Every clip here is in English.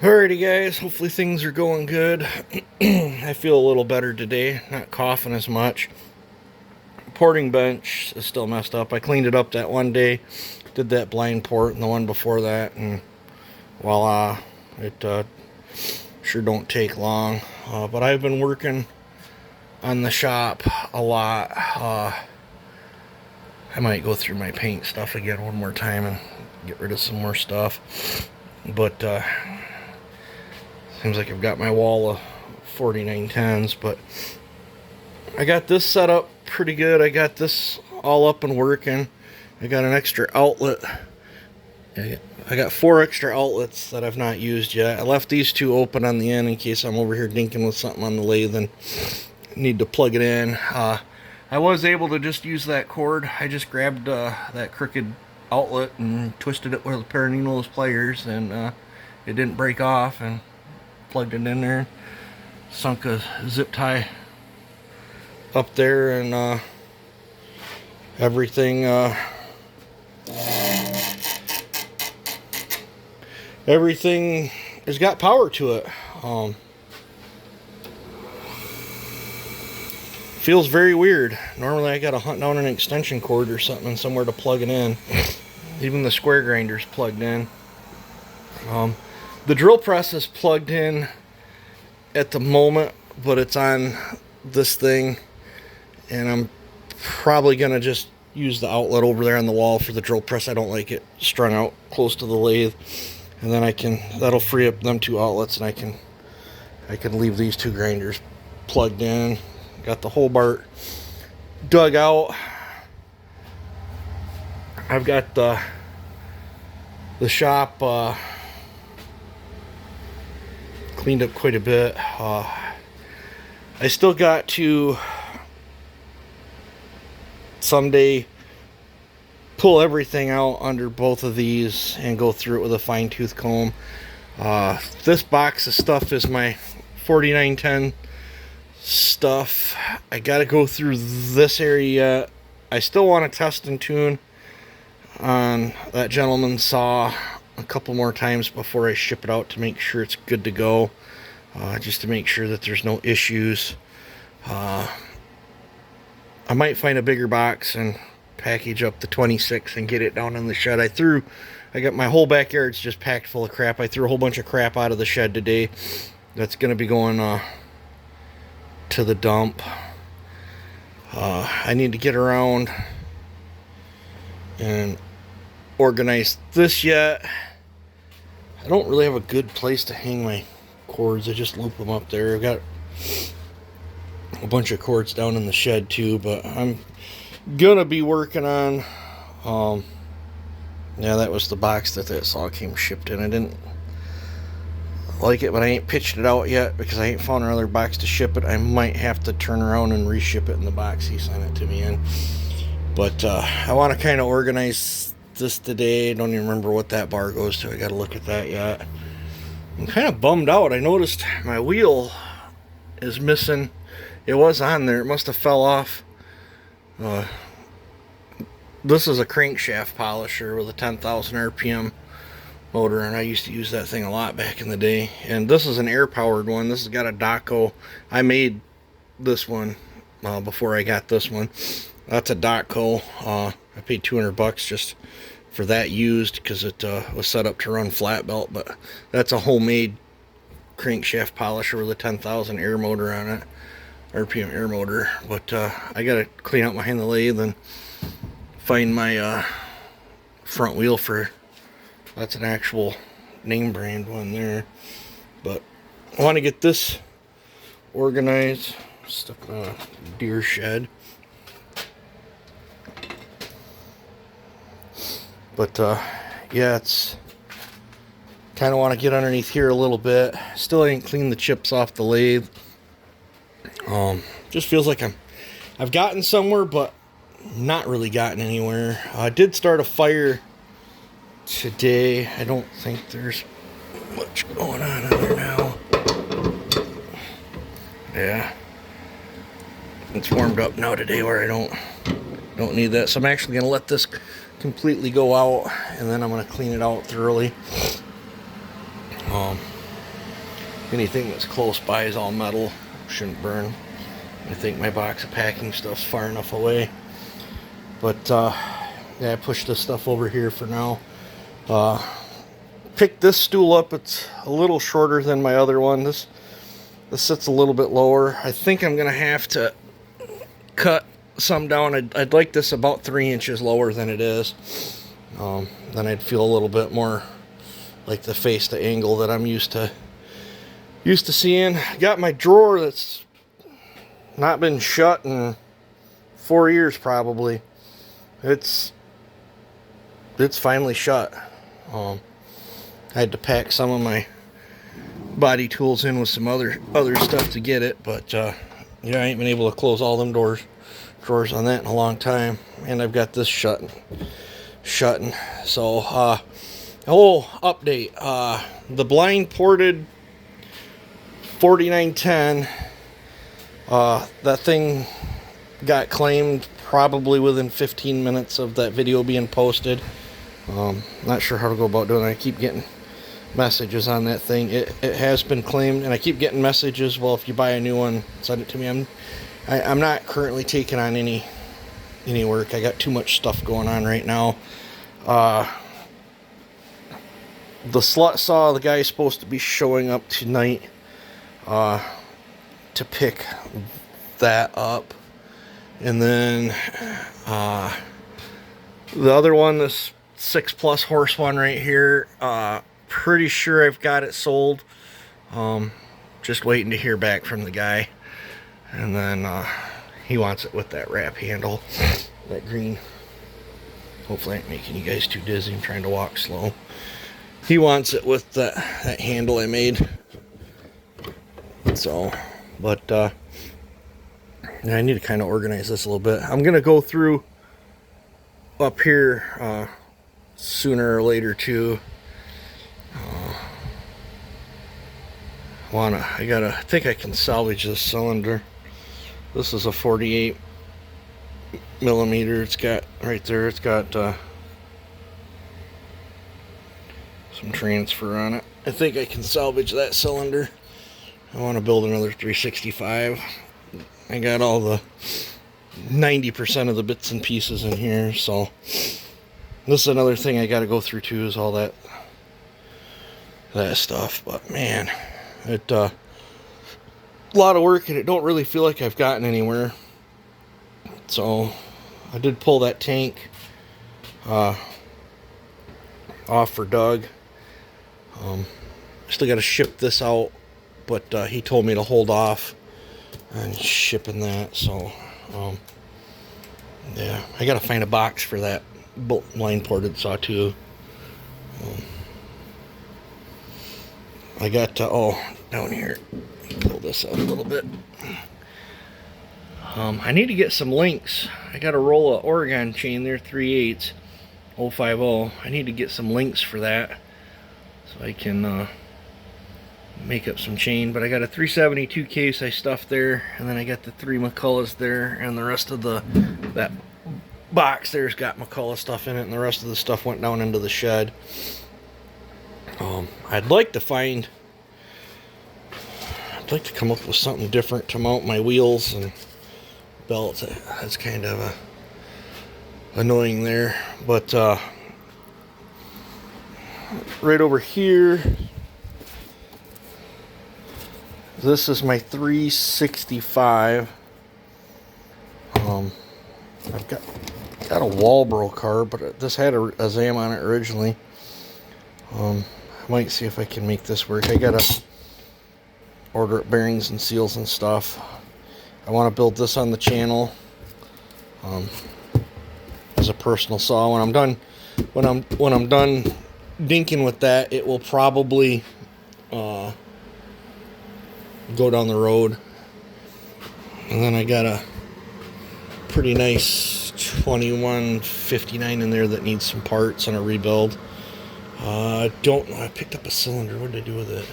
Alrighty guys, hopefully things are going good. I feel a little better today, not coughing as much. Porting bench is still messed up. I cleaned it up that one day, did that blind port and the one before that, and voila, it sure don't take long. But I've been working on the shop a lot. I might go through my paint stuff again one more time and get rid of some more stuff. But seems like I've got my wall of 4910s, but I got this set up pretty good. I got this all up and working. I got an extra outlet. I got 4 extra outlets that I've not used yet. I left these 2 open on the end in case I'm over here dinking with something on the lathe and need to plug it in. I was able to just use that cord. I just grabbed that crooked outlet and twisted it with a pair of needleless pliers, and it didn't break off, and plugged it in there, sunk a zip tie up there, and everything has got power to it. Feels very weird. Normally I gotta hunt down an extension cord or something somewhere to plug it in. Even the square grinder's plugged in. The drill press is plugged in at the moment, but it's on this thing, and I'm probably gonna just use the outlet over there on the wall for the drill press. I don't like it strung out close to the lathe, and then that'll free up them 2 outlets, and I can leave these 2 grinders plugged in. Got the Hobart dug out. I've got the shop cleaned up quite a bit. I still got to someday pull everything out under both of these and go through it with a fine-tooth comb. This box of stuff is my 4910 stuff. I gotta go through this area. I still want to test and tune on that gentleman's saw a couple more times before I ship it out to make sure it's good to go, just to make sure that there's no issues. I might find a bigger box and package up the 26 and get it down in the shed. I got my whole backyard's just packed full of crap. I threw a whole bunch of crap out of the shed today that's gonna be going to the dump. I need to get around and organize this yet. I don't really have a good place to hang my cords. I just loop them up there. I've got a bunch of cords down in the shed too, but I'm gonna be working on yeah, that was the box that saw came shipped in. I didn't like it, but I ain't pitched it out yet because I ain't found another box to ship it. I might have to turn around and reship it in the box he sent it to me in. But I want to kind of organize this today. I don't even remember what that bar goes to. I got to look at that yet. I'm kind of bummed out. I noticed my wheel is missing. It was on there. It must have fell off. This is a crankshaft polisher with a 10,000 RPM motor, and I used to use that thing a lot back in the day. And this is an air powered one. This has got a Dotco. I made this one before I got this one. That's a Dotco. I paid $200 just for that used because it was set up to run flat belt, but that's a homemade crankshaft polisher with a 10,000 air motor on it, RPM air motor. But I gotta clean out behind the lathe and find my front wheel for. That's an actual name brand one there. But I want to get this organized. Stuck in a deer shed. But yeah, it's kind of want to get underneath here a little bit. Still ain't cleaned the chips off the lathe. Just feels like I've gotten somewhere, but not really gotten anywhere. I did start a fire today. I don't think there's much going on in there now. Yeah, it's warmed up now today where I don't need that. So I'm actually gonna let this completely go out, and then I'm gonna clean it out thoroughly. anything that's close by is all metal, shouldn't burn. I think my box of packing stuff's far enough away. But yeah, I pushed this stuff over here for now. Picked this stool up. It's a little shorter than my other one. This sits a little bit lower. I think I'm gonna have to cut some down. I'd like this about 3 inches lower than it is. Then I'd feel a little bit more like the face to angle that I'm used to seeing. Got my drawer that's not been shut in 4 years probably. It's finally shut. I had to pack some of my body tools in with some other stuff to get it, but yeah, I ain't been able to close all them drawers on that in a long time, and I've got this shutting. So update, the blind ported 4910, that thing got claimed probably within 15 minutes of that video being posted. Not sure how to go about doing it. I keep getting messages on that thing. It has been claimed, and I keep getting messages, well, if you buy a new one, send it to me. I'm not currently taking on any work. I got too much stuff going on right now. The slut saw, the guy is supposed to be showing up tonight to pick that up. And then the other one, this 6+ horse one right here, pretty sure I've got it sold. Just waiting to hear back from the guy. And then he wants it with that wrap handle, that green. Hopefully I ain't making you guys too dizzy. I'm trying to walk slow. He wants it with that handle I made. So, but I need to kind of organize this a little bit. I'm gonna go through up here sooner or later too. I think I can salvage this cylinder. This is a 48 millimeter. It's got right there, it's got some transfer on it. I think I can salvage that cylinder. I want to build another 365. I got all the 90% of the bits and pieces in here, so this is another thing I got to go through too, is all that stuff. But man, it a lot of work, and it don't really feel like I've gotten anywhere. So I did pull that tank off for Doug. Still got to ship this out, but he told me to hold off on shipping that. So yeah, I got to find a box for that line ported saw too. I got down here, pull this out a little bit. I need to get some links. I got a roll of Oregon chain there, 3/8 050. I need to get some links for that so I can make up some chain. But I got a 372 case I stuffed there, and then I got the 3 McCulloughs there, and the rest of that box there's got McCullough stuff in it, and the rest of the stuff went down into the shed. I'd like to come up with something different to mount my wheels and belts. That's kind of annoying there, but right over here, this is my 365. I've got a Walbro car, but this had a ZAM on it originally. I might see if I can make this work. I gotta order bearings and seals and stuff. I want to build this on the channel as a personal saw. When I'm done dinking with that, it will probably go down the road. And then I got a pretty nice 2159 in there that needs some parts and a rebuild. Don't know. I picked up a cylinder. What did I do with it?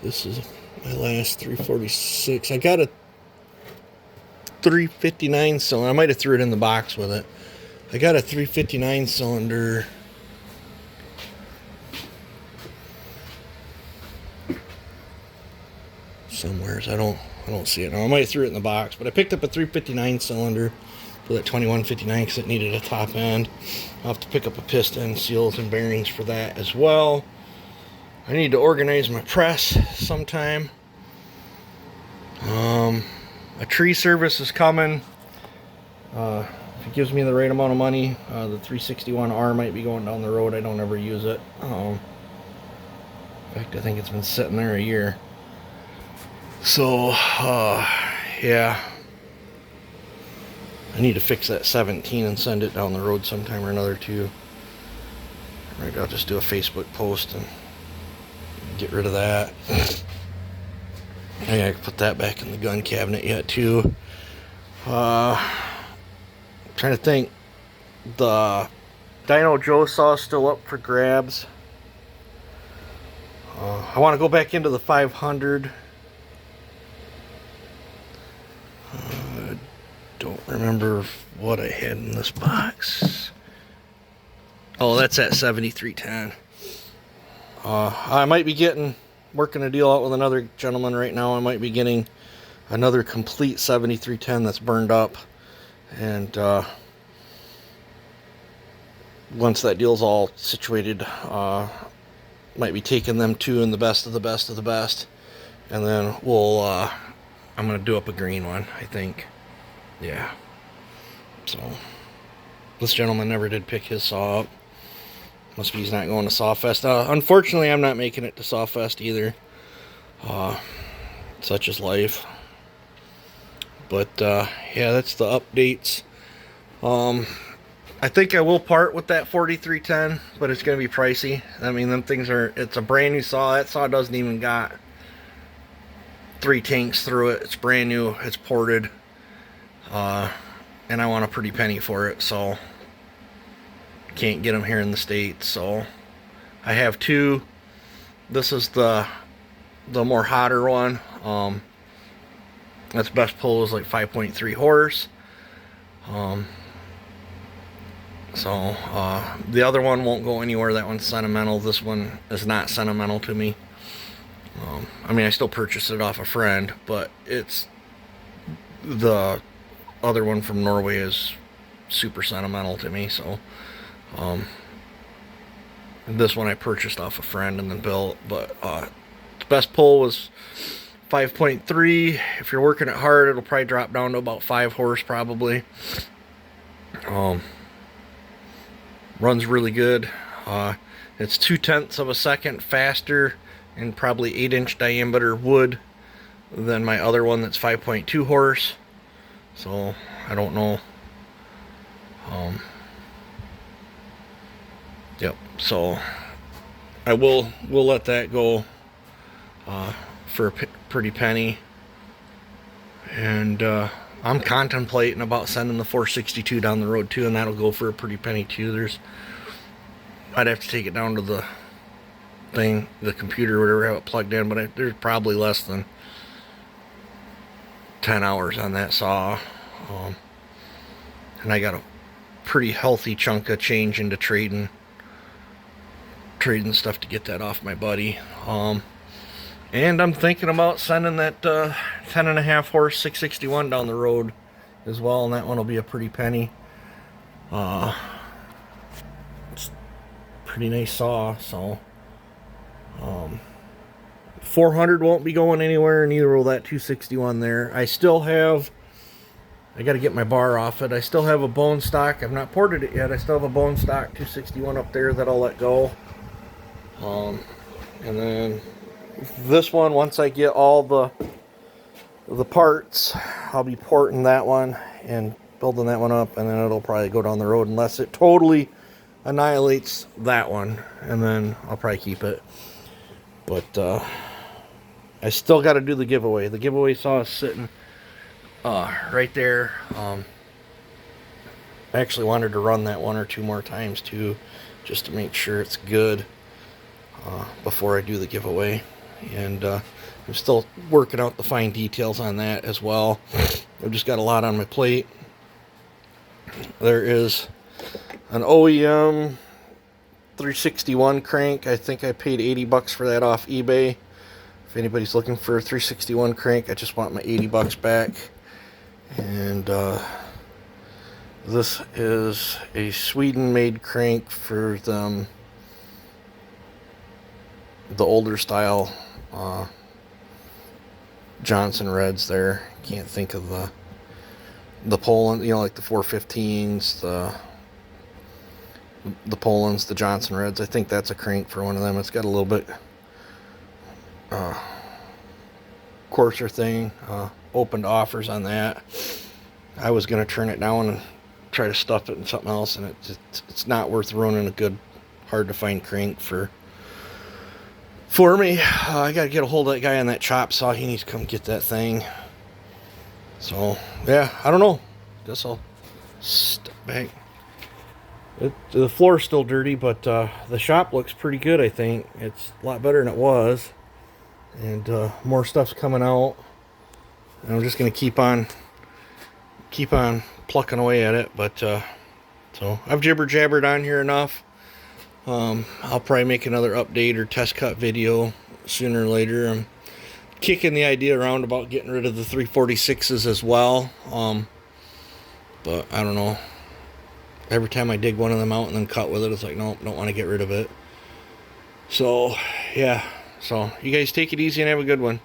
This is my last 346. I got 359 cylinder. I might have threw it in the box with it. I got a 359 cylinder. Somewheres. I don't see it now. I might have threw it in the box, but I picked up a 359 cylinder for that 2159 because it needed a top end. I'll have to pick up a piston, seals, and bearings for that as well. I need to organize my press sometime. A tree service is coming. If it gives me the right amount of money, the 361R might be going down the road. I don't ever use it. In fact, I think it's been sitting there a year. So, yeah. I need to fix that 17 and send it down the road sometime or another too. Right, I'll just do a Facebook post and get rid of that. I gotta put that back in the gun cabinet yet too. Trying to think. The Dyno Joe saw is still up for grabs. I want to go back into the 500. Don't remember what I had in this box. Oh, that's at 7310. I might be working a deal out with another gentleman right now. I might be getting another complete 7310 that's burned up. And once that deal's all situated, might be taking them two in the best of the best of the best. And then I'm going to do up a green one, I think. Yeah. So, this gentleman never did pick his saw up. Must be he's not going to Sawfest. Unfortunately, I'm not making it to Sawfest either. Such is life. But, yeah, that's the updates. I think I will part with that 4310, but it's going to be pricey. I mean, them things it's a brand new saw. That saw doesn't even got 3 tanks through it. It's brand new. It's ported. And I want a pretty penny for it, so can't get them here in the States. So I have 2. This is the more hotter one. That's best pull is like 5.3 horse. So the other one won't go anywhere. That one's sentimental. This one is not sentimental to me. I mean, I still purchased it off a friend, but it's the other one from Norway is super sentimental to me. So this one I purchased off a friend and then built, but the best pull was 5.3. If you're working it hard, it'll probably drop down to about 5 horse probably. Runs really good. It's 0.2 of a second faster and probably 8-inch diameter wood than my other one that's 5.2 horse. So I don't know. Yep. So we'll let that go for a pretty penny. And I'm contemplating about sending the 462 down the road too, and that'll go for a pretty penny too. I'd have to take it down to the thing, the computer or whatever, have it plugged in, but there's probably less than 10 hours on that saw. And I got a pretty healthy chunk of change into trading stuff to get that off my buddy. And I'm thinking about sending that 10.5 horse 661 down the road as well, and that one will be a pretty penny. It's a pretty nice saw, so 400 won't be going anywhere, neither will that 261 there. I got to get my bar off it. I still have a bone stock. I've not ported it yet. I still have a bone stock 261 up there that I'll let go. And then this one, once I get all the parts, I'll be porting that one and building that one up, and then it'll probably go down the road unless it totally annihilates that one, and then I'll probably keep it. But I still got to do the giveaway. The giveaway saw is sitting right there. I actually wanted to run that 1 or 2 more times too, just to make sure it's good before I do the giveaway. And I'm still working out the fine details on that as well. I've just got a lot on my plate. There is an OEM 361 crank. I think I paid 80 bucks for that off eBay. If anybody's looking for a 361 crank, I just want my 80 bucks back. And this is a Sweden-made crank for them, the older style Johnson Reds there. Can't think of the Poland, you know, like the 415s, the Polands, the Johnson Reds. I think that's a crank for one of them. It's got a little bit coarser thing. Opened offers on that. I was gonna turn it down and try to stuff it in something else, and it's not worth ruining a good, hard to find crank for me. I gotta get a hold of that guy on that chop saw. He needs to come get that thing. So yeah, I don't know. Guess I'll step back. The floor's still dirty, but the shop looks pretty good. I think it's a lot better than it was, and more stuff's coming out. And I'm just gonna keep on plucking away at it. But so I've jibber jabbered on here enough. I'll probably make another update or test cut video sooner or later. I'm kicking the idea around about getting rid of the 346s as well. But I don't know. Every time I dig one of them out and then cut with it, it's like, nope, don't want to get rid of it. So, yeah. So, you guys take it easy and have a good one.